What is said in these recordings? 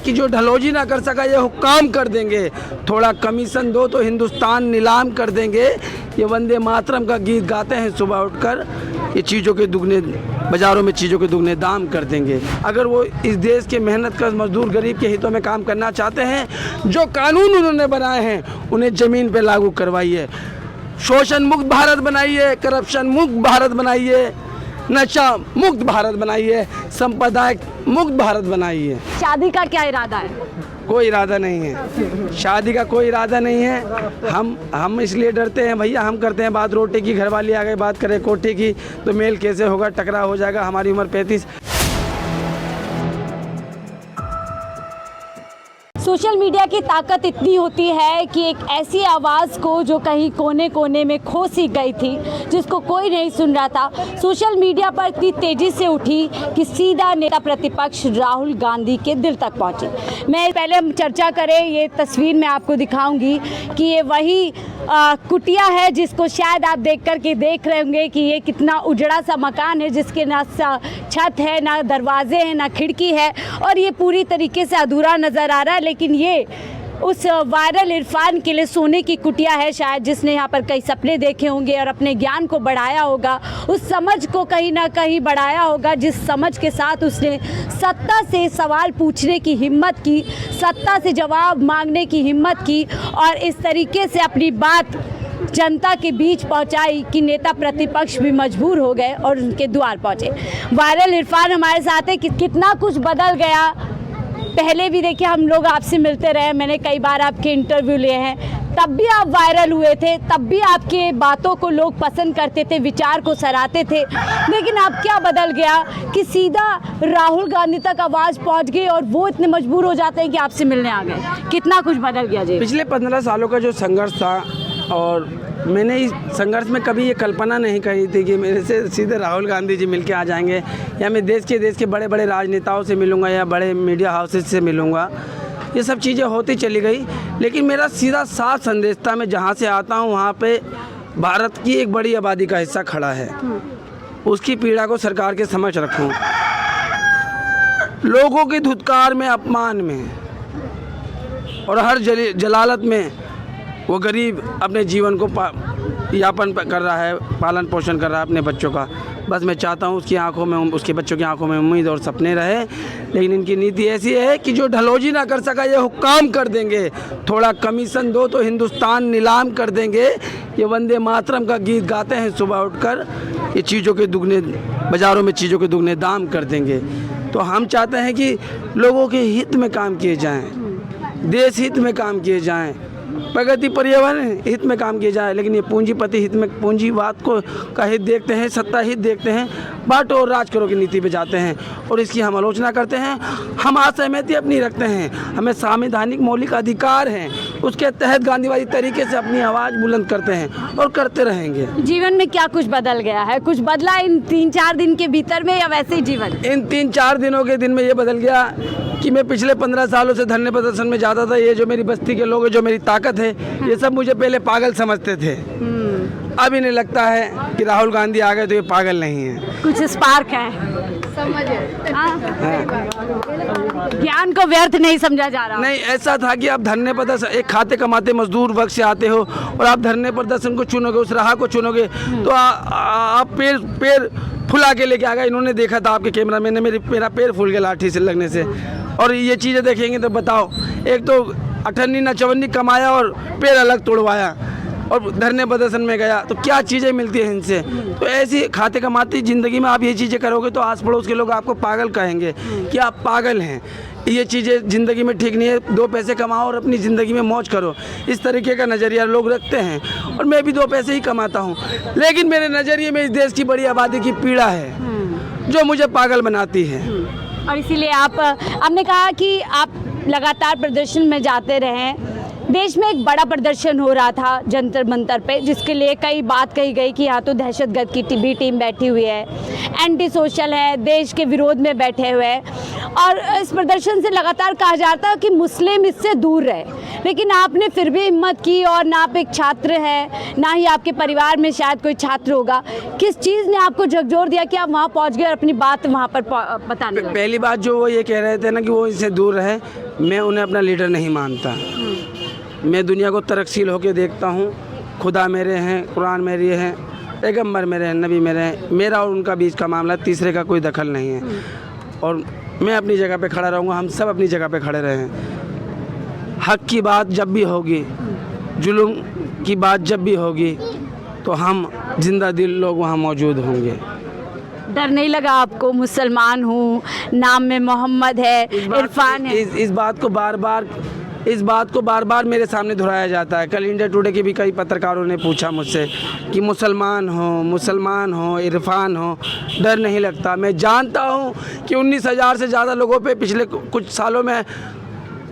कि जो ढलोजी ना कर सका ये हुक्काम कर देंगे, थोड़ा कमीशन दो तो हिंदुस्तान नीलाम कर देंगे। ये वंदे मातरम का गीत गाते हैं सुबह उठकर, ये चीज़ों के दुगने बाज़ारों में चीज़ों के दुगने दाम कर देंगे। अगर वो इस देश के मेहनत कश मजदूर गरीब के हितों में काम करना चाहते हैं, जो कानून उन्होंने बनाए हैं उन्हें ज़मीन पे लागू करवाइए। शोषण मुक्त भारत बनाइए, करप्शन मुक्त भारत बनाइए, नशा मुक्त भारत बनाइए, संप्रदाय मुक्त भारत बनाइए। शादी का क्या इरादा है? कोई इरादा नहीं है, शादी का कोई इरादा नहीं है। हम इसलिए डरते हैं भैया, हम करते हैं बात रोटी की, घरवाली आ गई बात करें कोठी की तो मेल कैसे होगा, टकरा हो जाएगा। हमारी उम्र 35। सोशल मीडिया की ताकत इतनी होती है कि एक ऐसी आवाज़ को जो कहीं कोने कोने में खो सी गई थी, जिसको कोई नहीं सुन रहा था, सोशल मीडिया पर इतनी तेज़ी से उठी कि सीधा नेता प्रतिपक्ष राहुल गांधी के दिल तक पहुंची। मैं पहले हम चर्चा करें, ये तस्वीर मैं आपको दिखाऊंगी कि ये वही कुटिया है जिसको शायद आप देख रहे होंगे कि ये कितना उजड़ा सा मकान है, जिसके ना छत है, ना दरवाजे हैं, ना खिड़की है, और ये पूरी तरीके से अधूरा नज़र आ रहा है। लेकिन ये उस वायरल इरफान के लिए सोने की कुटिया है शायद, जिसने यहाँ पर कई सपने देखे होंगे और अपने ज्ञान को बढ़ाया होगा, उस समझ को कहीं ना कहीं बढ़ाया होगा, जिस समझ के साथ उसने सत्ता से सवाल पूछने की हिम्मत की, सत्ता से जवाब मांगने की हिम्मत की, और इस तरीके से अपनी बात जनता के बीच पहुंचाई कि नेता प्रतिपक्ष भी मजबूर हो गए और उनके द्वार पहुंचे। वायरल इरफान हमारे साथ है कि कितना कुछ बदल गया। पहले भी देखिए हम लोग आपसे मिलते रहे, मैंने कई बार आपके इंटरव्यू लिए हैं, तब भी आप वायरल हुए थे, तब भी आपके बातों को लोग पसंद करते थे, विचार को सराहते थे। लेकिन अब क्या बदल गया कि सीधा राहुल गांधी तक आवाज़ पहुंच गई और वो इतने मजबूर हो जाते हैं कि आपसे मिलने आ गए। कितना कुछ बदल गया जी। पिछले 15 सालों का जो संघर्ष था, और मैंने इस संघर्ष में कभी ये कल्पना नहीं करी थी कि मेरे से सीधे राहुल गांधी जी मिलके आ जाएंगे, या मैं देश के बड़े बड़े राजनेताओं से मिलूंगा, या बड़े मीडिया हाउसेस से मिलूंगा। ये सब चीज़ें होती चली गई, लेकिन मेरा सीधा साफ संदेश था, मैं जहाँ से आता हूँ वहाँ पे भारत की एक बड़ी आबादी का हिस्सा खड़ा है, उसकी पीड़ा को सरकार के समक्ष रखूँ। लोगों की धुतकार में, अपमान में और हर जलालत में वो गरीब अपने जीवन को यापन कर रहा है, पालन पोषण कर रहा है अपने बच्चों का। बस मैं चाहता हूँ उसकी आंखों में, उसके बच्चों की आंखों में उम्मीद और सपने रहे। लेकिन इनकी नीति ऐसी है कि जो ढलोजी ना कर सका ये हुक्काम कर देंगे, थोड़ा कमीशन दो तो हिंदुस्तान नीलाम कर देंगे। ये वंदे मातरम का गीत गाते हैं सुबह उठकर, ये चीज़ों के दुगने बाज़ारों में चीज़ों के दुगने दाम कर देंगे। तो हम चाहते हैं कि लोगों के हित में काम किए जाएँ, देश हित में काम किए जाएँ, प्रगति पर्यावरण हित में काम किया जाए। लेकिन ये पूंजीपति हित में, पूंजीवाद को का हित देखते हैं, सत्ता हित देखते हैं, बांटो और राज करो की नीति पे जाते हैं, और इसकी हम आलोचना करते हैं। हम असहमति अपनी रखते हैं, हमें संवैधानिक मौलिक अधिकार हैं, उसके तहत गांधीवादी तरीके से अपनी आवाज़ बुलंद करते हैं और करते रहेंगे। जीवन में क्या कुछ बदल गया है? कुछ बदला इन 3-4 दिन के भीतर में, या वैसे ही जीवन? इन 3-4 दिनों के दिन में ये बदल गया कि मैं पिछले 15 सालों से धरने प्रदर्शन में जाता था। ये जो मेरी बस्ती के लोग हैं, जो मेरी ताकत है, ये सब मुझे पहले पागल समझते थे। अब इन्हें लगता है कि राहुल गांधी आ गए तो ये पागल नहीं है, कुछ स्पार्क है, ज्ञान को व्यर्थ नहीं समझा जा रहा। नहीं, ऐसा था कि आप धरने प्रदर्शन, एक खाते कमाते मजदूर वर्ग से आते हो और आप धरने प्रदर्शन को चुनोगे, उस राह को चुनोगे, तो आप पैर फुला के लेके आ गए। इन्होंने देखा था आपके कैमरा मैन ने, मेरा पैर फूल गया लाठी से लगने से। और ये चीज़ें देखेंगे तो बताओ, एक तो 58 ना 54 कमाया और पैर अलग तोड़वाया और धरने प्रदर्शन में गया, तो क्या चीज़ें मिलती हैं इनसे। तो ऐसी खाते कमाती ज़िंदगी में आप ये चीज़ें करोगे तो आस पड़ोस के लोग आपको पागल कहेंगे कि आप पागल हैं। ये चीज़ें ज़िंदगी में ठीक नहीं है, 2 पैसे कमाओ और अपनी ज़िंदगी में मौज करो, इस तरीके का नज़रिया लोग रखते हैं। और मैं भी 2 पैसे ही कमाता हूँ, लेकिन मेरे नज़रिए में इस देश की बड़ी आबादी की पीड़ा है जो मुझे पागल बनाती है। और इसीलिए आपने कहा कि आप लगातार प्रदर्शन में जाते रहें। देश में एक बड़ा प्रदर्शन हो रहा था जंतर मंतर पे, जिसके लिए कई बात कही गई कि यहाँ तो दहशतगर्द की भी टीम बैठी हुई है, एंटी सोशल है, देश के विरोध में बैठे हुए हैं। और इस प्रदर्शन से लगातार कहा जाता है कि मुस्लिम इससे दूर रहे, लेकिन आपने फिर भी हिम्मत की, और ना आप एक छात्र हैं, ना ही आपके परिवार में शायद कोई छात्र होगा। किस चीज़ ने आपको झकझोर दिया कि आप वहाँ पहुँच गए और अपनी बात वहाँ पर बताने लगे? पहली बात जो वो ये कह रहे थे ना कि वो इनसे दूर रहे, मैं उन्हें अपना लीडर नहीं मानता। मैं दुनिया को तरक्सील होकर देखता हूँ। खुदा मेरे हैं, कुरान मेरी है, पैगम्बर मेरे हैं, नबी मेरे हैं। मेरा और उनका बीच का मामला, तीसरे का कोई दखल नहीं है। और मैं अपनी जगह पे खड़ा रहूँगा, हम सब अपनी जगह पे खड़े रहें। हक की बात जब भी होगी, जुल्म की बात जब भी होगी, तो हम जिंदा दिल लोग वहाँ मौजूद होंगे। डर नहीं लगा आपको? मुसलमान हूँ, नाम में मोहम्मद है, इरफान है। इस बात को बार बार मेरे सामने दोहराया जाता है। कल इंडिया टुडे के भी कई पत्रकारों ने पूछा मुझसे कि मुसलमान हो, इरफान हो, डर नहीं लगता? मैं जानता हूँ कि 19,000 से ज़्यादा लोगों पे पिछले कुछ सालों में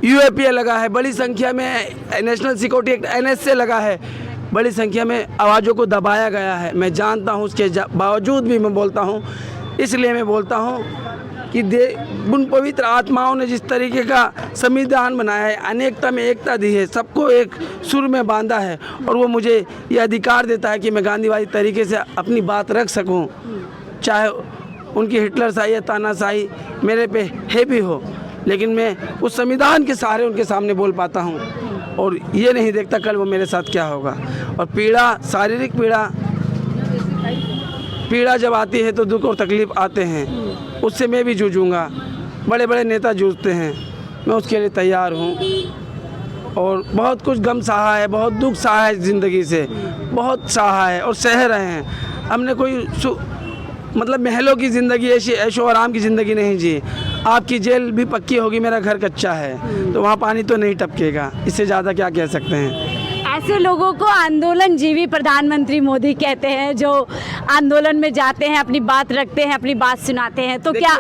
UAPA लगा है, बड़ी संख्या में नेशनल सिक्योरिटी एक्ट NSA लगा है, बड़ी संख्या में आवाज़ों को दबाया गया है। मैं जानता हूँ, उसके बावजूद भी मैं बोलता हूँ। इसलिए मैं बोलता हूँ कि उन पवित्र आत्माओं ने जिस तरीके का संविधान बनाया है, अनेकता में एकता दी है, सबको एक सुर में बांधा है, और वो मुझे ये अधिकार देता है कि मैं गांधीवादी तरीके से अपनी बात रख सकूं, चाहे उनकी हिटलर शाही या तानाशाही मेरे पे है भी हो, लेकिन मैं उस संविधान के सहारे उनके सामने बोल पाता हूं, और ये नहीं देखता कल वो मेरे साथ क्या होगा। और पीड़ा, शारीरिक पीड़ा जब आती है तो दुख और तकलीफ़ आते हैं, उससे मैं भी जूझूंगा। बड़े बड़े नेता जूझते हैं, मैं उसके लिए तैयार हूँ। और बहुत कुछ गम सहा है, बहुत दुख सहा है ज़िंदगी से, बहुत सहा है और सह रहे हैं। हमने कोई मतलब महलों की ज़िंदगी, ऐशो आराम की ज़िंदगी नहीं जी। आपकी जेल भी पक्की होगी, मेरा घर कच्चा है, तो वहाँ पानी तो नहीं टपकेगा। इससे ज़्यादा क्या कह सकते हैं? ऐसे लोगों को आंदोलनजीवी प्रधानमंत्री मोदी कहते हैं, जो आंदोलन में जाते हैं, अपनी बात रखते हैं, अपनी बात सुनाते हैं। तो क्या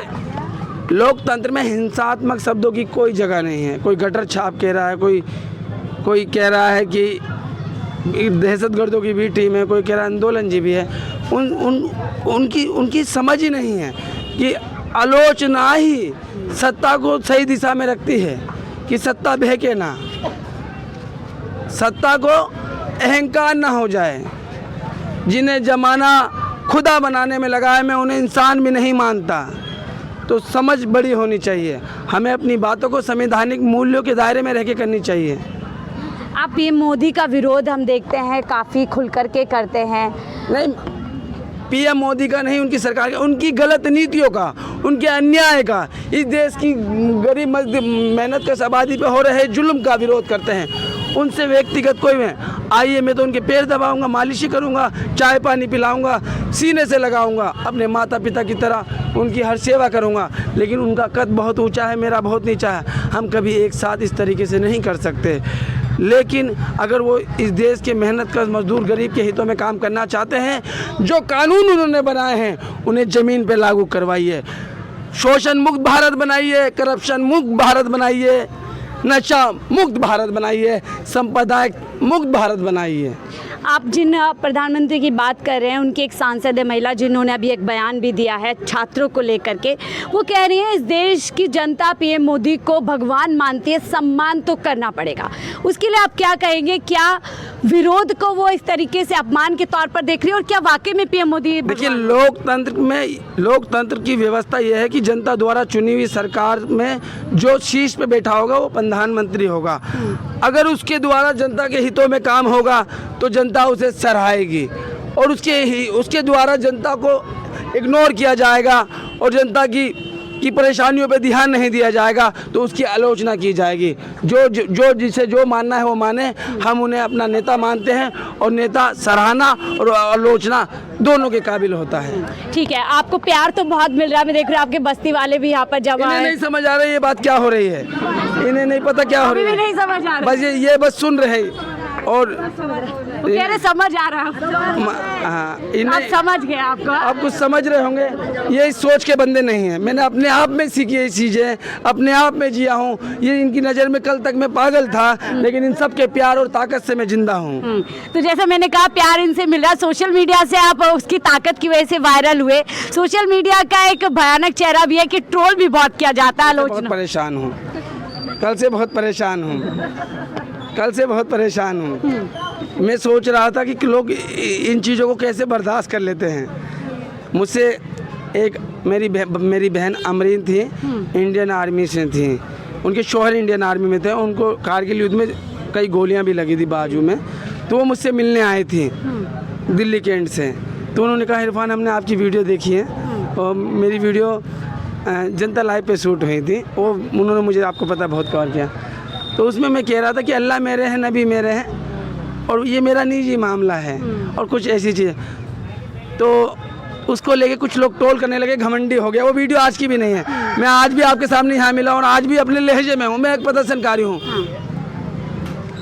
लोकतंत्र में हिंसात्मक शब्दों की कोई जगह नहीं है? कोई गटर छाप कह रहा है, कोई कह रहा है कि दहशतगर्दों की भी टीम है, कोई कह रहा है आंदोलनजीवी है। उनकी समझ ही नहीं है कि आलोचना ही सत्ता को सही दिशा में रखती है, कि सत्ता बहके ना, सत्ता को अहंकार ना हो जाए। जिन्हें जमाना खुदा बनाने में लगा है, मैं उन्हें इंसान भी नहीं मानता। तो समझ बड़ी होनी चाहिए, हमें अपनी बातों को संवैधानिक मूल्यों के दायरे में रह के करनी चाहिए। आप पीएम मोदी का विरोध हम देखते हैं काफ़ी खुल कर के करते हैं। नहीं, पीएम मोदी का नहीं, उनकी सरकार का, उनकी गलत नीतियों का, उनके अन्याय का, इस देश की गरीब मेहनत कश आबादी पे हो रहे जुल्म का विरोध करते हैं। उनसे व्यक्तिगत कोई में आइए, मैं तो उनके पैर दबाऊंगा, मालिश करूंगा, चाय पानी पिलाऊंगा, सीने से लगाऊंगा, अपने माता पिता की तरह उनकी हर सेवा करूंगा। लेकिन उनका कद बहुत ऊंचा है, मेरा बहुत नीचा है, हम कभी एक साथ इस तरीके से नहीं कर सकते। लेकिन अगर वो इस देश के मेहनत का मजदूर गरीब के हितों में काम करना चाहते हैं, जो कानून उन्होंने बनाए हैं उन्हें ज़मीन पे लागू करवाइए। शोषण मुक्त भारत बनाइए, करप्शन मुक्त भारत बनाइए, नशा मुक्त भारत बनाइए, संपदा मुक्त भारत बनाइए। आप जिन प्रधानमंत्री की बात कर रहे हैं, उनकी एक सांसद है महिला, जिन्होंने अभी एक बयान भी दिया है छात्रों को लेकर के। वो कह रही है इस देश की जनता पीएम मोदी को भगवान मानती है, सम्मान तो करना पड़ेगा। उसके लिए आप क्या कहेंगे? क्या विरोध को वो इस तरीके से अपमान के तौर पर देख रही है, और क्या वाकई में पीएम मोदी? देखिए, लोकतंत्र की व्यवस्था यह है कि जनता द्वारा चुनी हुई सरकार में जो शीर्ष पे बैठा होगा वो प्रधानमंत्री होगा। अगर उसके द्वारा जनता के हितों में काम होगा तो जनता उसे सराहेगी, और उसके द्वारा जनता को इग्नोर किया जाएगा और जनता की परेशानियों पे ध्यान नहीं दिया जाएगा तो उसकी आलोचना की जाएगी। जो जिसे जो मानना है वो माने, हम उन्हें अपना नेता मानते हैं, और नेता सराहना और आलोचना दोनों के काबिल होता है। ठीक है, आपको प्यार तो बहुत मिल रहा है, मैं देख रहा हूँ आपके बस्ती वाले भी यहाँ पर जमा इन्हें नहीं समझ आ रहा है ये बात क्या हो रही है, इन्हें नहीं पता क्या हो रही है, नहीं समझ आ रहा, बस ये बस सुन रहे हैं और कह रहे समझ आ रहा है। हाँ, समझ गए आपको, आप कुछ समझ रहे होंगे। ये इस सोच के बंदे नहीं हैं, मैंने अपने आप में सीखी ये चीज़ें, अपने आप में जिया हूँ। ये इनकी नज़र में कल तक मैं पागल था, लेकिन इन सब के प्यार और ताकत से मैं जिंदा हूँ। तो जैसा मैंने कहा, प्यार इनसे मिल रहा है। सोशल मीडिया से आप उसकी ताकत की वजह से वायरल हुए। सोशल मीडिया का एक भयानक चेहरा भी है कि ट्रोल भी बहुत किया जाता है, बहुत परेशान हूँ, कल से बहुत परेशान हूँ। कल से बहुत परेशान हूँ। मैं सोच रहा था कि लोग इन चीज़ों को कैसे बर्दाश्त कर लेते हैं। मुझसे एक मेरी बहन अमरीन थी, इंडियन आर्मी से थी, उनके शौहर इंडियन आर्मी में थे, उनको कारगिल युद्ध में कई गोलियां भी लगी थी बाजू में, तो वो मुझसे मिलने आई थी दिल्ली के एंड से। तो उन्होंने कहा इरफान हमने आपकी वीडियो देखी है, और मेरी वीडियो जनता लाइव पे शूट हुई थी, वो उन्होंने मुझे आपको पता बहुत कवर किया। तो उसमें मैं कह रहा था कि अल्लाह मेरे हैं, नबी मेरे हैं, और ये मेरा निजी मामला है और कुछ ऐसी चीज़। तो उसको लेके कुछ लोग ट्रोल करने लगे, घमंडी हो गया। वो वीडियो आज की भी नहीं है। मैं आज भी आपके सामने यहाँ मिला और आज भी अपने लहजे में हूँ। मैं एक प्रदर्शनकारी हूँ।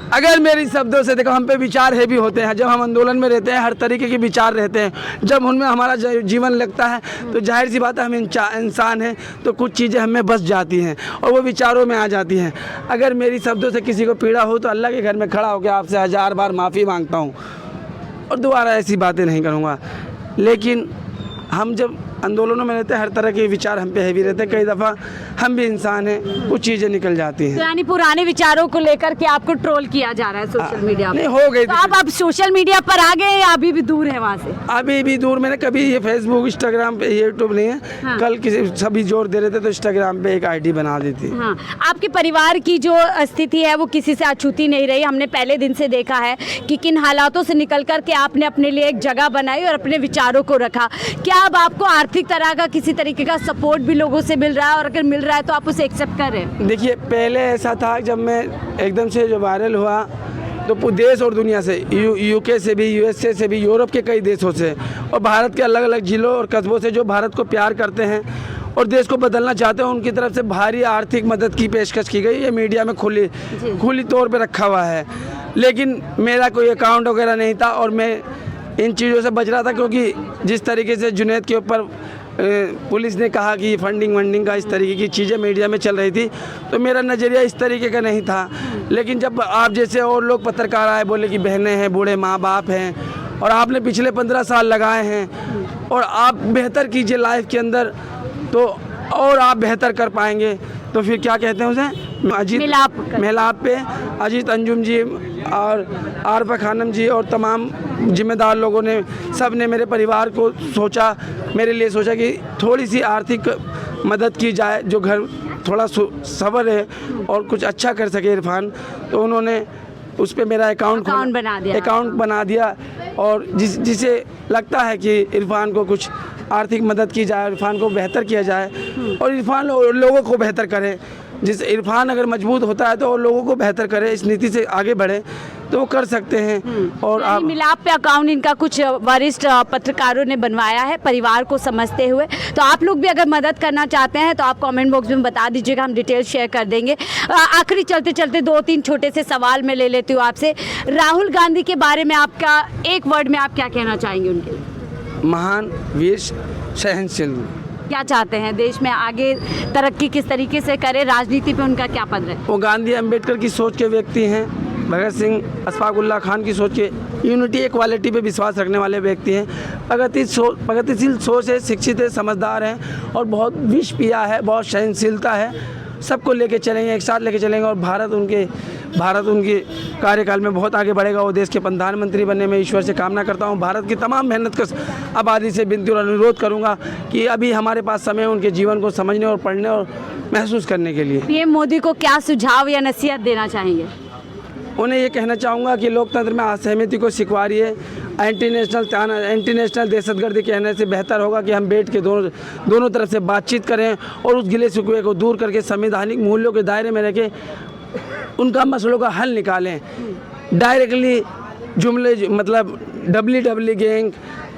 अगर मेरी शब्दों से देखो, हम पे विचार है भी होते हैं, जब हम आंदोलन में रहते हैं हर तरीके के विचार रहते हैं, जब उनमें हमारा जीवन लगता है तो जाहिर सी बात है हम इंसान हैं, तो कुछ चीज़ें हमें बस जाती हैं और वो विचारों में आ जाती हैं। अगर मेरी शब्दों से किसी को पीड़ा हो तो अल्लाह के घर में खड़ा होकर आपसे 1000 बार माफ़ी मांगता हूँ और दोबारा ऐसी बातें नहीं करूँगा। लेकिन हम जब आंदोलनों में रहते हैं हर तरह के विचार हम पे हैवी रहते हैं, कई दफ़ा हम भी इंसान हैं, कुछ चीज़ें निकल जाती हैं। तो यानी पुराने विचारों को लेकर के आपको ट्रोल किया जा रहा है सोशल मीडिया पर? नहीं, हो गई। तो आप अब सोशल मीडिया पर आ गए या अभी भी दूर है वहाँ से? अभी भी दूर। मैंने कभी ये फेसबुक, इंस्टाग्राम पे, यूट्यूब नहीं है। हाँ। कल किसी सभी जोर दे रहे थे तो इंस्टाग्राम पे एक आईडी बना दी थी। हाँ। आपके परिवार की जो स्थिति है वो किसी से अछूती नहीं रही। हमने पहले दिन से देखा है कि किन हालातों से निकल कर के आपने अपने लिए एक जगह बनाई और अपने विचारों को रखा। क्या अब आपको आर्थिक तरह का किसी तरीके का सपोर्ट भी लोगों से मिल रहा है, और अगर मिल रहा है तो आप उसे एक्सेप्ट कर रहे हैं? देखिए, पहले ऐसा था जब मैं एकदम से जो वायरल हुआ तो देश और दुनिया से, यूके से भी, यूएसए से भी, यूरोप के कई देशों से और भारत के अलग अलग जिलों और कस्बों से जो भारत को प्यार करते हैं और देश को बदलना चाहते हैं, उनकी तरफ से भारी आर्थिक मदद की पेशकश की गई। ये मीडिया में खुली तौर पे रखा हुआ है। लेकिन मेरा कोई अकाउंट वगैरह नहीं था और मैं इन चीज़ों से बच रहा था, क्योंकि जिस तरीके से जुनैद के ऊपर पुलिस ने कहा कि फंडिंग का इस तरीके की चीज़ें मीडिया में चल रही थी, तो मेरा नज़रिया इस तरीके का नहीं था। लेकिन जब आप जैसे और लोग पत्रकार आए, बोले कि बहनें हैं, बूढ़े माँ बाप हैं और आपने पिछले 15 साल लगाए हैं और आप बेहतर कीजिए लाइफ के अंदर तो और आप बेहतर कर पाएंगे, तो फिर क्या कहते हैं उसे, अजीत मिलाप पे अजीत अंजुम जी और आरफा खानम जी और तमाम जिम्मेदार लोगों ने, सब ने मेरे परिवार को सोचा, मेरे लिए सोचा कि थोड़ी सी आर्थिक मदद की जाए, जो घर थोड़ा सबर है और कुछ अच्छा कर सके इरफान। तो उन्होंने उस पर मेरा अकाउंट बना दिया और जिसे लगता है कि इरफान को कुछ आर्थिक मदद की जाए, इरफान को बेहतर किया जाए और इरफान लोगों को बेहतर करे। जिस इरफान अगर मजबूत होता है तो और लोगों को बेहतर करे, इस नीति से आगे बढ़े तो वो कर सकते हैं। और आप मिलाप पे अकाउंट इनका कुछ वरिष्ठ पत्रकारों ने बनवाया है परिवार को समझते हुए, तो आप लोग भी अगर मदद करना चाहते हैं तो आप कमेंट बॉक्स में बता दीजिएगा, हम डिटेल शेयर कर देंगे। आखिरी चलते चलते 2-3 छोटे से सवाल मैं ले लेती हूँ आपसे। राहुल गांधी के बारे में आपका एक वर्ड में आप क्या कहना चाहेंगे उनके लिए? महान, वीर, सहनशील। क्या चाहते हैं देश में आगे तरक्की किस तरीके से करे, राजनीति पे उनका क्या पद है? वो गांधी अंबेडकर की सोच के व्यक्ति हैं, भगत सिंह, अशफाकुल्लाह खान की सोच के, यूनिटी इक्वालिटी पे विश्वास रखने वाले व्यक्ति हैं। प्रगतिशील सोच है, शिक्षित है, समझदार हैं और बहुत विष पिया है, बहुत सहनशीलता है। सबको लेके चलेंगे, एक साथ लेके चलेंगे और भारत उनके कार्यकाल में बहुत आगे बढ़ेगा। वो देश के प्रधानमंत्री बनने में ईश्वर से कामना करता हूँ। भारत की तमाम मेहनतकश आबादी से विनती और अनुरोध करूँगा कि अभी हमारे पास समय है उनके जीवन को समझने और पढ़ने और महसूस करने के लिए। पीएम मोदी को क्या सुझाव या नसीहत देना चाहेंगे? उन्हें ये कहना चाहूँगा कि लोकतंत्र में असहमति को स्वीकारिए। एंटी नेशनल दहशतगर्दी कहने से बेहतर होगा कि हम बैठ के दोनों तरफ से बातचीत करें और उस गिले शिकवे को दूर करके संवैधानिक मूल्यों के दायरे में रह के उनका मसलों का हल निकालें। डायरेक्टली जुमले मतलब डब्ल्यू गैंग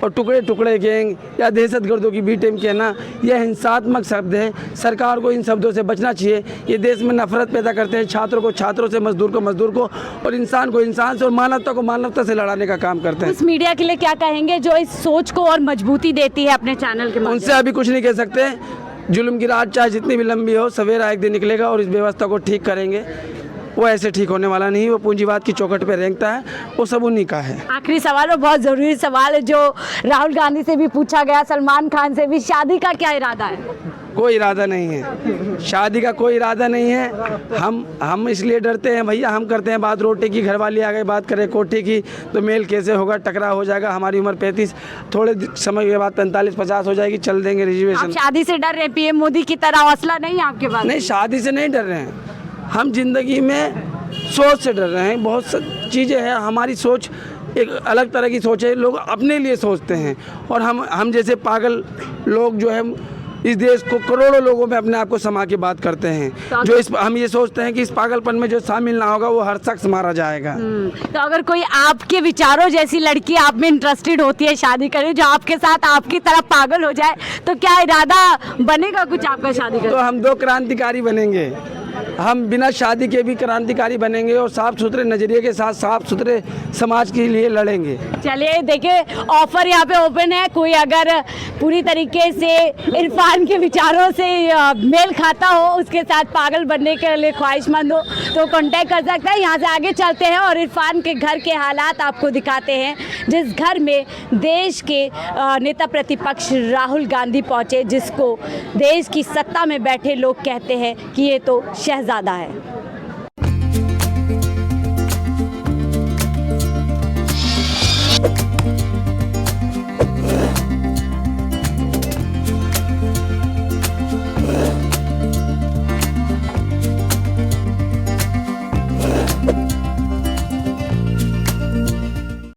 और टुकड़े गैंग या दहशतगर्दों की बी टीम कहना यह हिंसात्मक शब्द है। सरकार को इन शब्दों से बचना चाहिए। ये देश में नफरत पैदा करते हैं, छात्रों को छात्रों से, मजदूर को और इंसान को इंसान से और मानवता को मानवता से लड़ाने का काम करते हैं। उस मीडिया के लिए क्या कहेंगे जो इस सोच को और मजबूती देती है अपने चैनल के? उनसे अभी कुछ नहीं कह सकते। जुल्म की रात चाहे जितनी भी लंबी हो, सवेरा एक दिन निकलेगा और इस व्यवस्था को ठीक करेंगे। वो ऐसे ठीक होने वाला नहीं, वो पूंजीवाद की चौखट पे रेंगता है, वो सब उन्हीं का है। आखिरी सवाल और बहुत ज़रूरी सवाल है जो राहुल गांधी से भी पूछा गया, सलमान खान से भी, शादी का क्या इरादा है? कोई इरादा नहीं है, शादी का कोई इरादा नहीं है। हम इसलिए डरते हैं भैया, हम करते हैं बात रोटी की, घरवाली आ गई बात करें कोठी की तो मेल कैसे होगा, टकरा हो जाएगा। हमारी उम्र 35, थोड़े समय के बाद 45-50 हो जाएगी, चल देंगे आप रिजर्वेशन। शादी से डर रहे हैं, पीएम मोदी की तरह हौसला नहीं है आपके पास? नहीं, शादी से नहीं डर रहे हैं, हम जिंदगी में सोच से डर रहे हैं। बहुत सी चीज़ें हैं, हमारी सोच एक अलग तरह की सोच है, लोग अपने लिए सोचते हैं और हम जैसे पागल लोग जो है इस देश को करोड़ों लोगों में अपने आप को समा के बात करते हैं। जो हम ये सोचते हैं कि इस पागलपन में जो शामिल ना होगा वो हर शख्स मारा जाएगा। तो अगर कोई आपके विचारों जैसी लड़की आप में इंटरेस्टेड होती है शादी करने, जो आपके साथ आपकी तरह पागल हो जाए, तो क्या इरादा बनेगा कुछ आपका शादी करने? तो हम 2 क्रांतिकारी बनेंगे, हम बिना शादी के भी क्रांतिकारी बनेंगे और साफ सुथरे नज़रिए के साथ साफ सुथरे समाज के लिए लड़ेंगे। चलिए देखिए, ऑफर यहाँ पे ओपन है, कोई अगर पूरी तरीके से इरफान के विचारों से मेल खाता हो, उसके साथ पागल बनने के लिए ख्वाहिशमंद हो तो कांटेक्ट कर सकता है। यहाँ से आगे चलते हैं और इरफान के घर के हालात आपको दिखाते हैं, जिस घर में देश के नेता प्रतिपक्ष राहुल गांधी पहुँचे, जिसको देश की सत्ता में बैठे लोग कहते हैं कि ये तो शहजादा है।